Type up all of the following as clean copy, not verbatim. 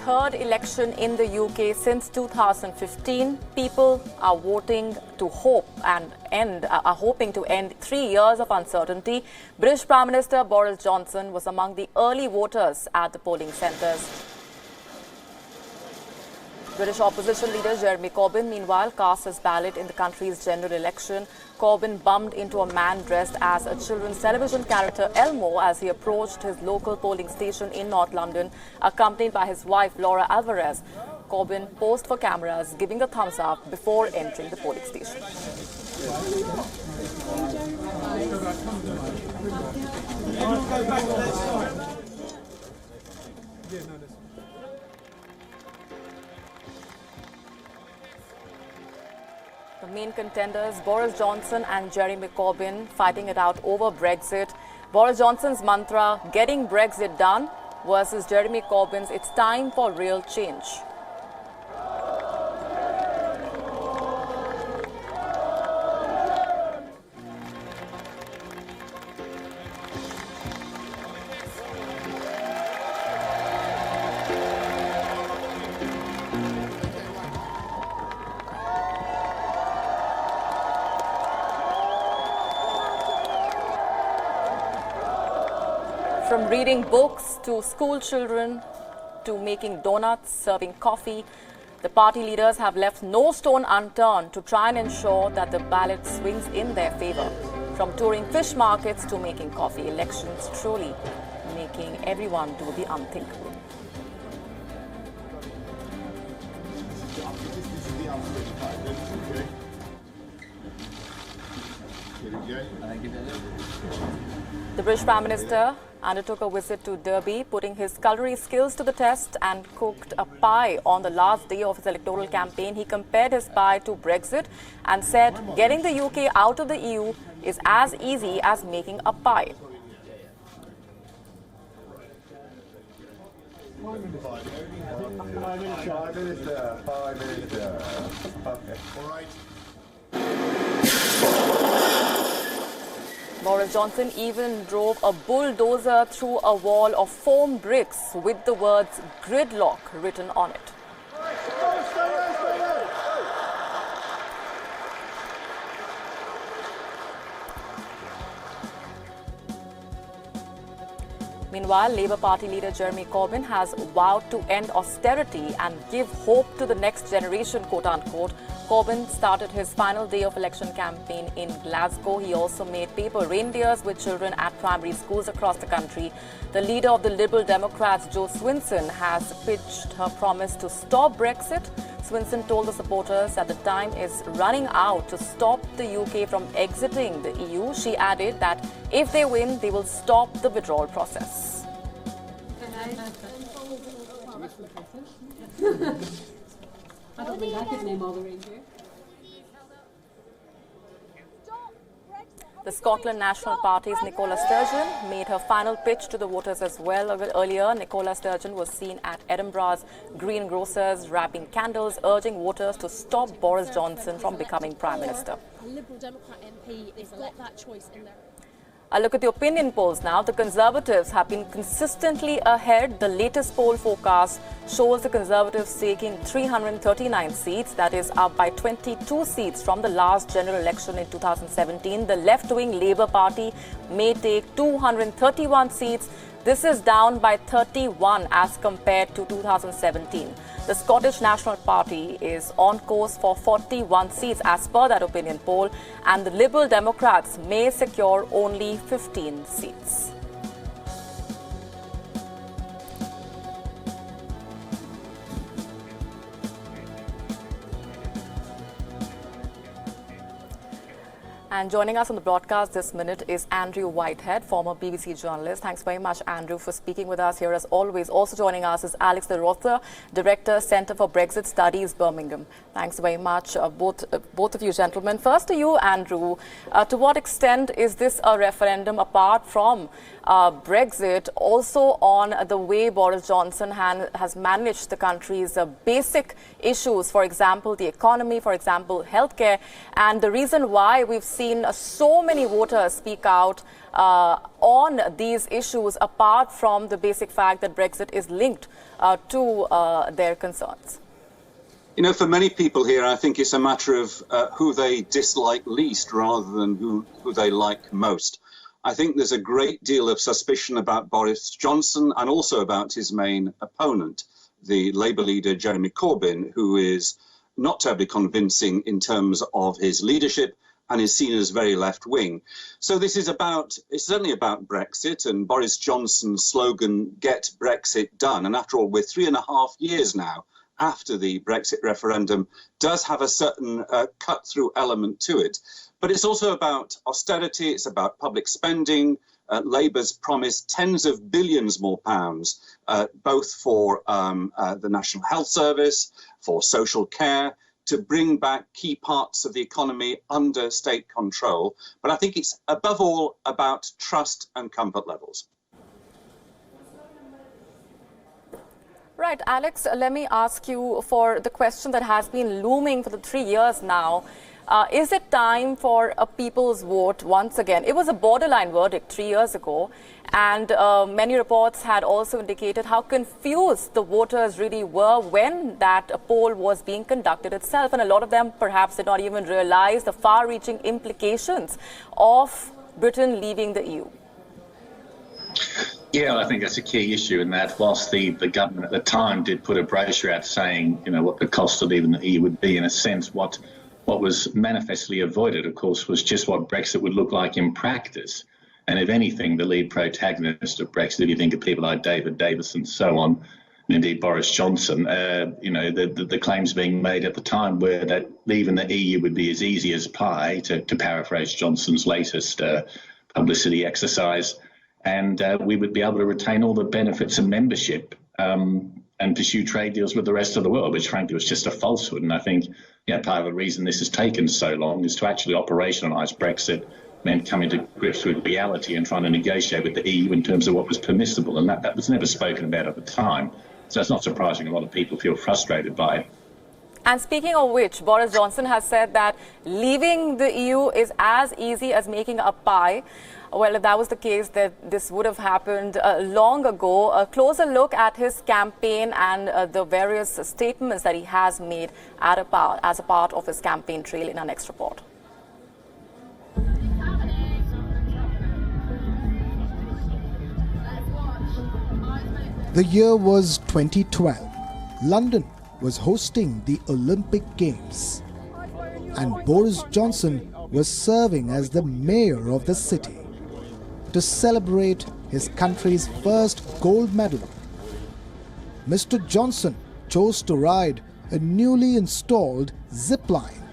third election in the UK since 2015. People are voting to hoping to end 3 years of uncertainty. British Prime Minister Boris Johnson was among the early voters at the polling centres. British opposition leader Jeremy Corbyn, meanwhile, cast his ballot in the country's general election. Corbyn bumped into a man dressed as a children's television character Elmo as he approached his local polling station in North London, accompanied by his wife Laura Alvarez. Corbyn posed for cameras, giving a thumbs up before entering the polling station. The main contenders, Boris Johnson and Jeremy Corbyn, fighting it out over Brexit. Boris Johnson's mantra, getting Brexit done, versus Jeremy Corbyn's, it's time for real change. From reading books to school children to making donuts, serving coffee, the party leaders have left no stone unturned to try and ensure that the ballot swings in their favour. From touring fish markets to making coffee, elections truly making everyone do the unthinkable. The British Prime Minister undertook a visit to Derby, putting his culinary skills to the test and cooked a pie on the last day of his electoral campaign. He compared his pie to Brexit and said getting the UK out of the EU is as easy as making a pie. Boris Johnson even drove a bulldozer through a wall of foam bricks with the words gridlock written on it. Meanwhile, Labour Party leader Jeremy Corbyn has vowed to end austerity and give hope to the next generation, quote-unquote. Corbyn started his final day of election campaign in Glasgow. He also made paper reindeers with children at primary schools across the country. The leader of the Liberal Democrats, Jo Swinson, has pitched her promise to stop Brexit. Swinson told the supporters that the time is running out to stop the UK from exiting the EU. She added that if they win, they will stop the withdrawal process. I don't think I could name all the reindeer. The Scotland National Party's Nicola Sturgeon made her final pitch to the voters as well. Earlier, Nicola Sturgeon was seen at Edinburgh's greengrocers wrapping candles, urging voters to stop Boris Johnson from becoming Prime Minister. A Liberal Democrat MP, they've got that choice in there. A look at the opinion polls now. The Conservatives have been consistently ahead. The latest poll forecast shows the Conservatives taking 339 seats, that is up by 22 seats from the last general election in 2017. The left-wing Labour Party may take 231 seats. This is down by 31 as compared to 2017. The Scottish National Party is on course for 41 seats as per that opinion poll, and the Liberal Democrats may secure only 15 seats. And joining us on the broadcast this minute is Andrew Whitehead, former BBC journalist. Thanks very much, Andrew, for speaking with us here as always. Also joining us is Alex de Rother, Director, Centre for Brexit Studies, Birmingham. Thanks very much, both of you gentlemen. First to you, Andrew. To what extent is this a referendum, apart from Brexit, also on the way Boris Johnson has managed the country's basic issues, for example, the economy, for example, healthcare, and the reason why we've seen seen so many voters speak out on these issues, apart from the basic fact that Brexit is linked to their concerns? You know, for many people here, I think it's a matter of who they dislike least rather than who they like most. I think there's a great deal of suspicion about Boris Johnson and also about his main opponent, the Labour leader Jeremy Corbyn, who is not terribly convincing in terms of his leadership and is seen as very left-wing. So this is it's certainly about Brexit and Boris Johnson's slogan, "Get Brexit done." And after all, we're 3.5 years now after the Brexit referendum, does have a certain cut-through element to it. But it's also about austerity, it's about public spending. Labour's promised tens of billions more pounds, both for the National Health Service, for social care, to bring back key parts of the economy under state control. But I think it's above all about trust and comfort levels. Right, Alex, let me ask you for the question that has been looming for the 3 years now. Is it time for a people's vote once again? It was a borderline verdict 3 years ago, and many reports had also indicated how confused the voters really were when that poll was being conducted itself. And a lot of them perhaps did not even realize the far-reaching implications of Britain leaving the EU. Yeah, I think that's a key issue in that whilst the government at the time did put a brochure out saying, you know, what the cost of leaving the EU would be, in a sense, what was manifestly avoided, of course, was just what Brexit would look like in practice. And if anything, the lead protagonist of Brexit, if you think of people like David Davis and so on, and indeed Boris Johnson, you know, the claims being made at the time were that leaving the EU would be as easy as pie, to paraphrase Johnson's latest publicity exercise. And we would be able to retain all the benefits of membership and pursue trade deals with the rest of the world, which frankly was just a falsehood. And I think, you know, part of the reason this has taken so long is to actually operationalise Brexit meant coming to grips with reality and trying to negotiate with the EU in terms of what was permissible. And that was never spoken about at the time. So it's not surprising a lot of people feel frustrated by it. And speaking of which, Boris Johnson has said that leaving the EU is as easy as making a pie. Well, if that was the case, that this would have happened long ago. A closer look at his campaign and the various statements that he has made as a part of his campaign trail in our next report. The year was 2012. London was hosting the Olympic Games, and Boris Johnson was serving as the mayor of the city. To celebrate his country's first gold medal, Mr. Johnson chose to ride a newly installed zip line.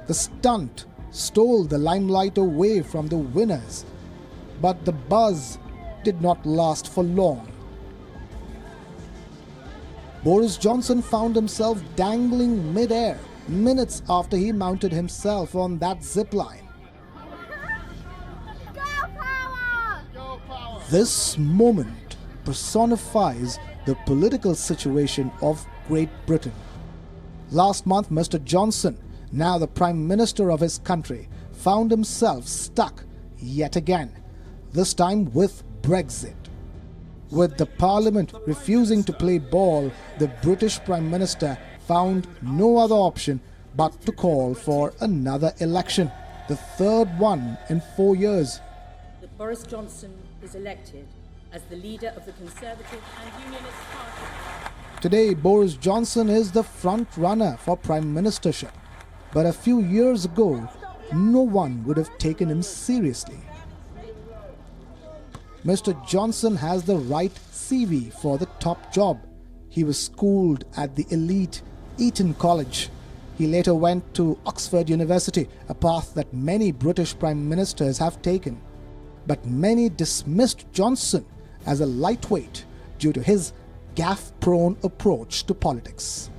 The stunt stole the limelight away from the winners, but the buzz did not last for long. Boris Johnson found himself dangling mid-air minutes after he mounted himself on that zip line. This moment personifies the political situation of Great Britain. Last month, Mr. Johnson, now the Prime Minister of his country, found himself stuck yet again, this time with Brexit. With the Parliament refusing to play ball, the British Prime Minister found no other option but to call for another election, the third one in 4 years. That Boris Johnson is elected as the leader of the Conservative and Unionist Party. Today, Boris Johnson is the front runner for Prime Ministership. But a few years ago, no one would have taken him seriously. Mr. Johnson has the right CV for the top job. He was schooled at the elite Eton College. He later went to Oxford University, a path that many British Prime Ministers have taken. But many dismissed Johnson as a lightweight due to his gaffe-prone approach to politics.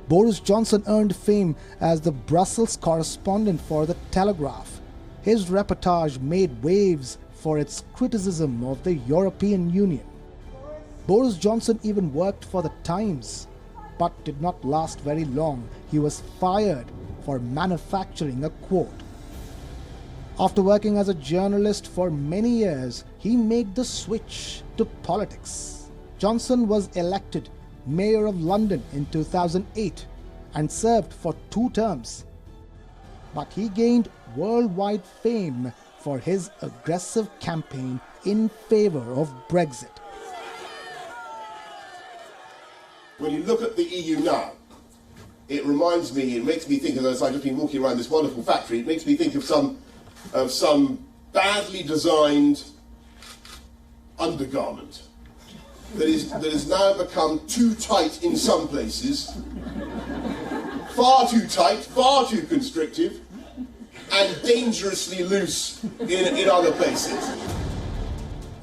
Boris Johnson earned fame as the Brussels correspondent for The Telegraph. His reportage made waves for its criticism of the European Union. Boris Johnson even worked for The Times, but did not last very long. He was fired for manufacturing a quote. After working as a journalist for many years, he made the switch to politics. Johnson was elected Mayor of London in 2008 and served for 2 terms. But he gained worldwide fame for his aggressive campaign in favor of Brexit. When you look at the EU now, it makes me think, as I've just been walking around this wonderful factory, it makes me think of some badly designed undergarment that has now become too tight in some places, far too tight, far too constrictive, and dangerously loose in other places.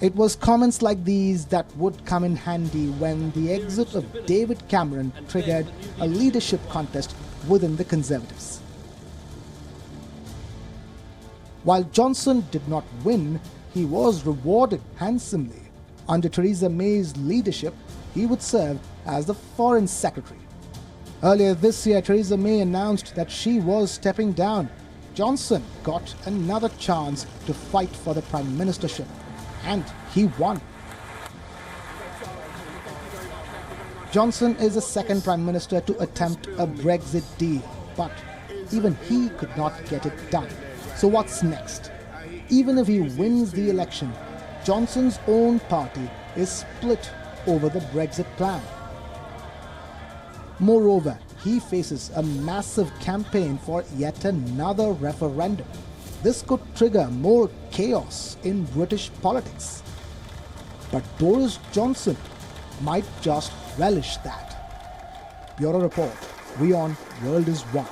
It was comments like these that would come in handy when the exit of David Cameron triggered a leadership contest within the Conservatives. While Johnson did not win, he was rewarded handsomely. Under Theresa May's leadership, he would serve as the Foreign Secretary. Earlier this year, Theresa May announced that she was stepping down. Johnson got another chance to fight for the Prime Ministership, and he won. Johnson is the second Prime Minister to attempt a Brexit deal, but even he could not get it done. So what's next? Even if he wins the election, Johnson's own party is split over the Brexit plan. Moreover, he faces a massive campaign for yet another referendum. This could trigger more chaos in British politics. But Boris Johnson might just relish that. Bureau Report, Wion, World is One.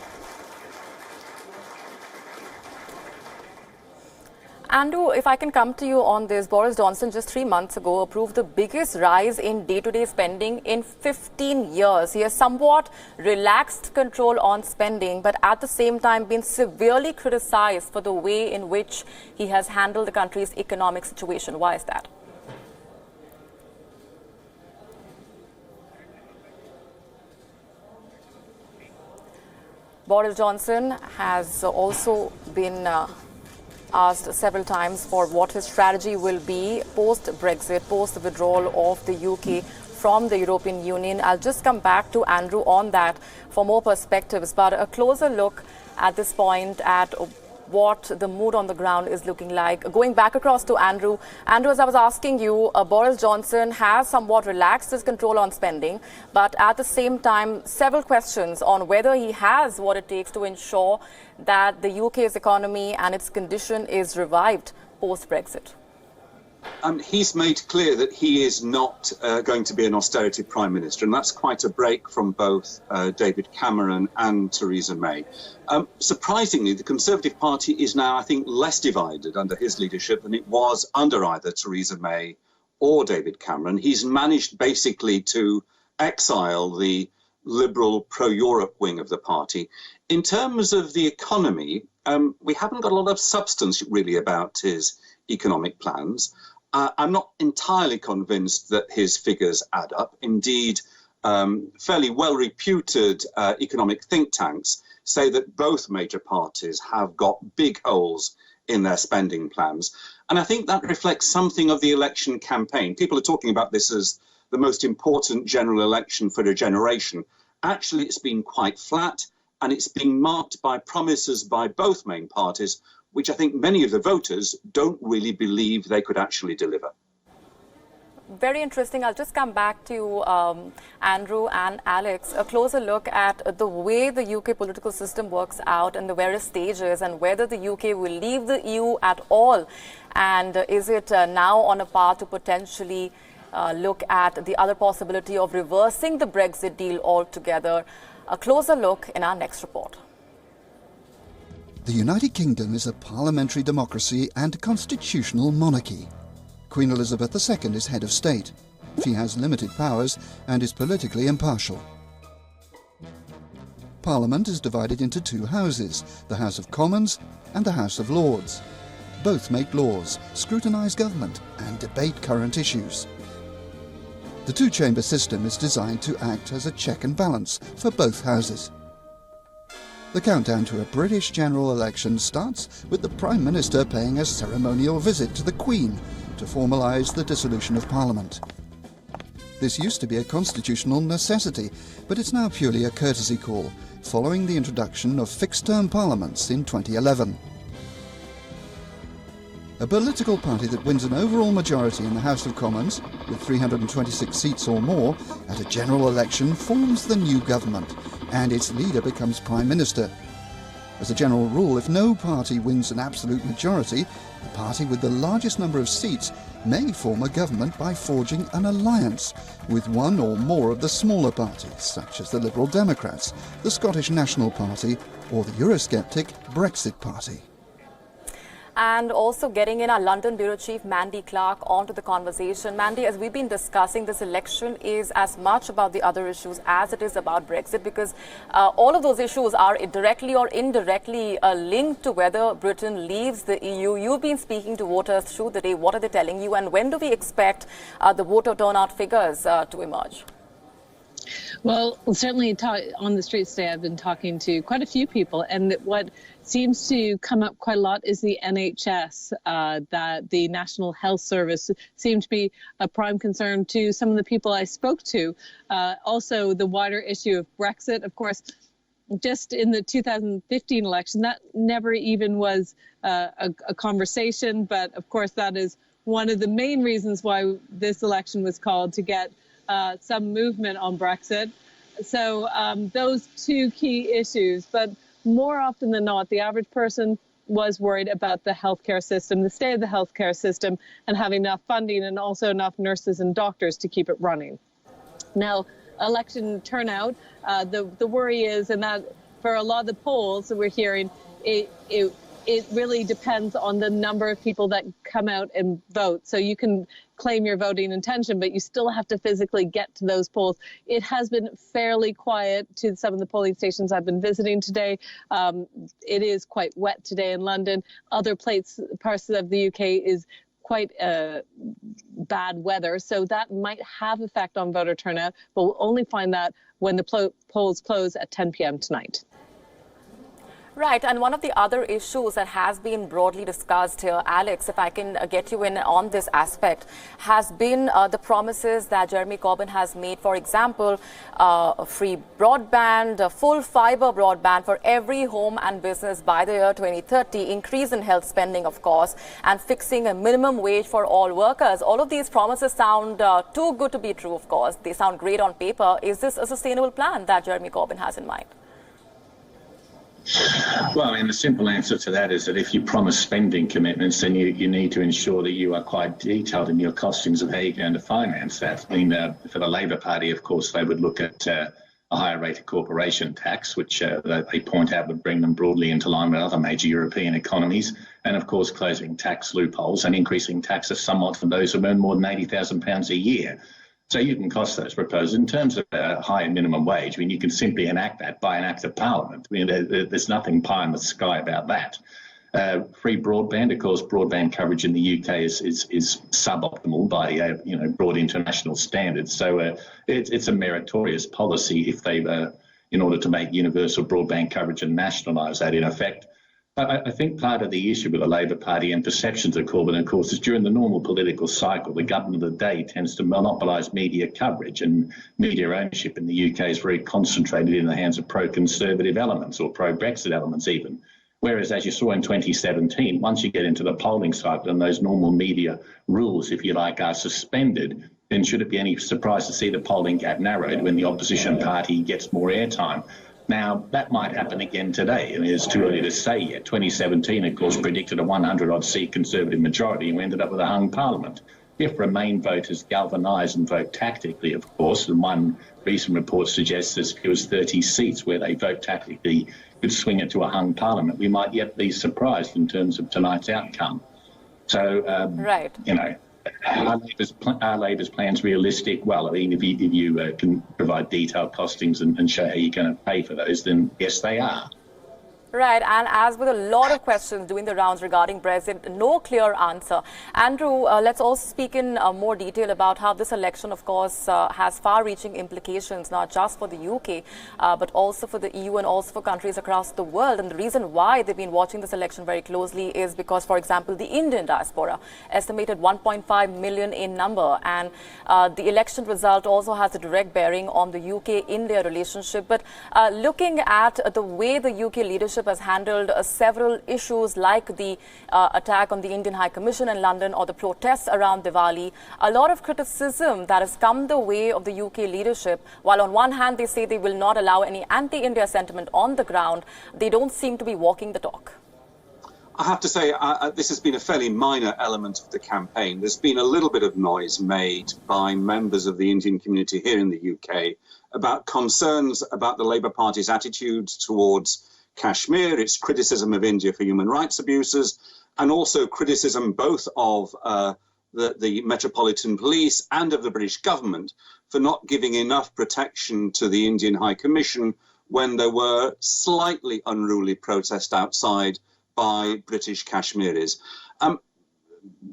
Andrew, if I can come to you on this, Boris Johnson just 3 months ago approved the biggest rise in day-to-day spending in 15 years. He has somewhat relaxed control on spending, but at the same time been severely criticized for the way in which he has handled the country's economic situation. Why is that? Boris Johnson has also been asked several times for what his strategy will be post-Brexit, post the withdrawal of the UK from the European Union. I'll just come back to Andrew on that for more perspectives, but a closer look at this point at what the mood on the ground is looking like. Going back across to Andrew. Andrew, as I was asking you, Boris Johnson has somewhat relaxed his control on spending, but at the same time, several questions on whether he has what it takes to ensure that the UK's economy and its condition is revived post-Brexit. He's made clear that he is not going to be an austerity prime minister, and that's quite a break from both David Cameron and Theresa May. Surprisingly, the Conservative Party is now, I think, less divided under his leadership than it was under either Theresa May or David Cameron. He's managed basically to exile the liberal pro-Europe wing of the party. In terms of the economy, we haven't got a lot of substance really about his economic plans. I'm not entirely convinced that his figures add up. Indeed, fairly well-reputed economic think tanks say that both major parties have got big holes in their spending plans. And I think that reflects something of the election campaign. People are talking about this as the most important general election for a generation. Actually, it's been quite flat, and it's been marked by promises by both main parties, which I think many of the voters don't really believe they could actually deliver. Very interesting. I'll just come back to Andrew and Alex. A closer look at the way the UK political system works out and the various stages, and whether the UK will leave the EU at all. And is it now on a path to potentially look at the other possibility of reversing the Brexit deal altogether? A closer look in our next report. The United Kingdom is a parliamentary democracy and constitutional monarchy. Queen Elizabeth II is head of state. She has limited powers and is politically impartial. Parliament is divided into 2 houses, the House of Commons and the House of Lords. Both make laws, scrutinise government and debate current issues. The 2-chamber system is designed to act as a check and balance for both houses. The countdown to a British general election starts with the Prime Minister paying a ceremonial visit to the Queen to formalise the dissolution of Parliament. This used to be a constitutional necessity, but it's now purely a courtesy call, following the introduction of fixed-term parliaments in 2011. A political party that wins an overall majority in the House of Commons, with 326 seats or more, at a general election forms the new government, and its leader becomes Prime Minister. As a general rule, if no party wins an absolute majority, the party with the largest number of seats may form a government by forging an alliance with one or more of the smaller parties, such as the Liberal Democrats, the Scottish National Party, or the Eurosceptic Brexit Party. And also getting in our London Bureau Chief Mandy Clark onto the conversation. Mandy, as we've been discussing, this election is as much about the other issues as it is about Brexit, because all of those issues are directly or indirectly linked to whether Britain leaves the EU. You've been speaking to voters through the day. What are they telling you? And when do we expect the voter turnout figures to emerge? Well, certainly on the streets today, I've been talking to quite a few people, and what seems to come up quite a lot is the NHS, that the National Health Service seemed to be a prime concern to some of the people I spoke to. Also, the wider issue of Brexit, of course. Just in the 2015 election, that never even was a conversation, but of course that is one of the main reasons why this election was called, to get some movement on Brexit. So those two key issues, but more often than not, the average person was worried about the healthcare system, the state of the healthcare system, and having enough funding and also enough nurses and doctors to keep it running. Now, election turnout, the worry is, and that for a lot of the polls that we're hearing, it really depends on the number of people that come out and vote. So you can claim your voting intention, but you still have to physically get to those polls. It has been fairly quiet to some of the polling stations I've been visiting today. It is quite wet today in London. Other parts of the UK is quite bad weather, so that might have effect on voter turnout, but we'll only find that when the polls close at 10 p.m. tonight. Right, and one of the other issues that has been broadly discussed here, Alex, if I can get you in on this aspect, has been the promises that Jeremy Corbyn has made. For example, free broadband, full fibre broadband for every home and business by the year 2030, increase in health spending, of course, and fixing a minimum wage for all workers. All of these promises sound too good to be true, of course. They sound great on paper. Is this a sustainable plan that Jeremy Corbyn has in mind? Well, I mean, the simple answer to that is that if you promise spending commitments, then you need to ensure that you are quite detailed in your costings of how you're going to finance that. I mean, for the Labor Party, of course, they would look at a higher rate of corporation tax, which they point out would bring them broadly into line with other major European economies, and, of course, closing tax loopholes and increasing taxes somewhat for those who earn more than £80,000 a year. So you can cost those proposals. In terms of a higher minimum wage, I mean, you can simply enact that by an act of parliament. I mean, there's nothing pie in the sky about that. Free broadband, of course, broadband coverage in the UK is suboptimal by broad international standards. So it's a meritorious policy if they, in order to make universal broadband coverage and nationalise that in effect. I think part of the issue with the Labor Party and perceptions of Corbyn, of course, is during the normal political cycle, the government of the day tends to monopolise media coverage, and media ownership in the UK is very concentrated in the hands of pro-conservative elements or pro-Brexit elements even. Whereas, as you saw in 2017, once you get into the polling cycle and those normal media rules, if you like, are suspended, then should it be any surprise to see the polling gap narrowed when the opposition party gets more airtime? Now, that might happen again today. I mean, it's too early to say yet. 2017, of course, predicted a 100-odd seat Conservative majority, and we ended up with a hung parliament. If Remain voters galvanise and vote tactically, of course, and one recent report suggests as few as 30 seats where they vote tactically could swing it to a hung parliament, we might yet be surprised in terms of tonight's outcome. So, right. Are Labor's plans realistic? Well, I mean, if you can provide detailed costings and show how you're going to pay for those, then yes, they are. Right, and as with a lot of questions doing the rounds regarding Brexit, no clear answer. Andrew, let's also speak in more detail about how this election, of course, has far-reaching implications, not just for the UK, but also for the EU and also for countries across the world. And the reason why they've been watching this election very closely is because, for example, the Indian diaspora, estimated 1.5 million in number, and the election result also has a direct bearing on the UK-India relationship. But looking at the way the UK leadership has handled several issues like the attack on the Indian High Commission in London or the protests around Diwali, a lot of criticism that has come the way of the UK leadership. While on one hand they say they will not allow any anti-India sentiment on the ground, they don't seem to be walking the talk. I have to say, this has been a fairly minor element of the campaign. There's been a little bit of noise made by members of the Indian community here in the UK about concerns about the Labour Party's attitude towards Kashmir, its criticism of India for human rights abuses, and also criticism both of the Metropolitan Police and of the British government for not giving enough protection to the Indian High Commission when there were slightly unruly protests outside by British Kashmiris.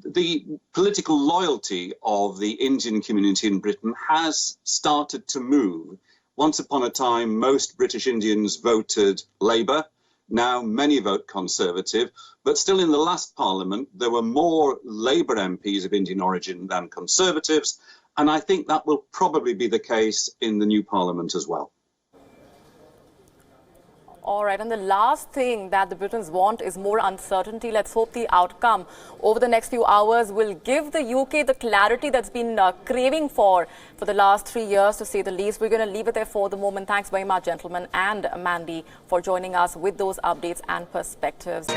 The political loyalty of the Indian community in Britain has started to move. Once upon a time, most British Indians voted Labour. Now many vote Conservative. But still in the last Parliament, there were more Labour MPs of Indian origin than Conservatives. And I think that will probably be the case in the new Parliament as well. All right, and the last thing that the Britons want is more uncertainty. Let's hope the outcome over the next few hours will give the UK the clarity that's been craving for the last 3 years, to say the least. We're going to leave it there for the moment. Thanks very much, gentlemen, and Mandy, for joining us with those updates and perspectives.